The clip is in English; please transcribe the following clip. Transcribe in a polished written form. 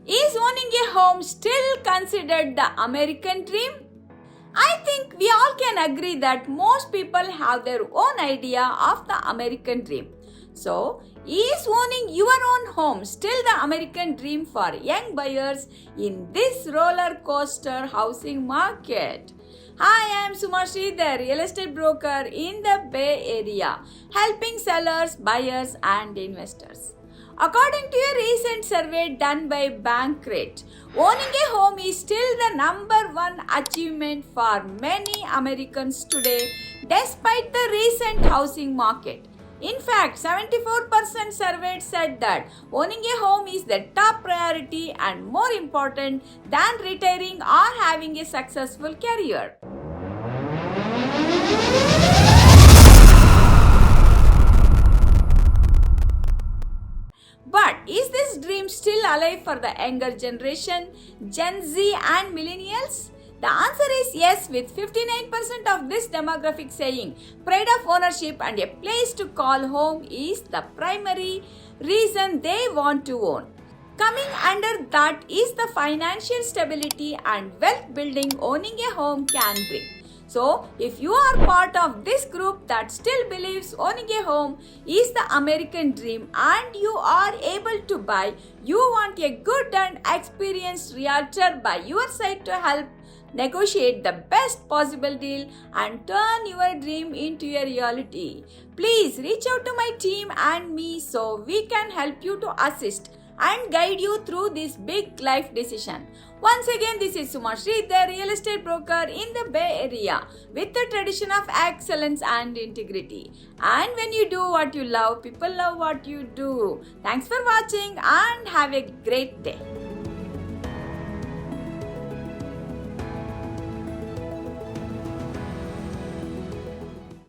Is owning a home still considered the American dream? I think we all can agree that most people have their own idea of the American dream. So, is owning your own home still the American dream for young buyers in this roller coaster housing market? Hi, I am Suma Sridhar, real estate broker in the Bay Area, helping sellers, buyers and investors. According to a recent survey done by Bankrate, owning a home is still the number one achievement for many Americans today despite the recent housing market. In fact, 74% surveyed said that owning a home is the top priority and more important than retiring or having a successful career. But is this dream still alive for the younger generation, Gen Z and millennials? The answer is yes, with 59% of this demographic saying pride of ownership and a place to call home is the primary reason they want to own. Coming under that is the financial stability and wealth building owning a home can bring. So, if you are part of this group that still believes owning a home is the American dream and you are able to buy, you want a good and experienced realtor by your side to help negotiate the best possible deal and turn your dream into a reality. Please reach out to my team and me so we can help you to assist and guide you through this big life decision. Once again, this is Suma Sridhar, real estate broker in the Bay Area with the tradition of excellence and integrity. And when you do what you love, people love what you do. Thanks for watching and have a great day.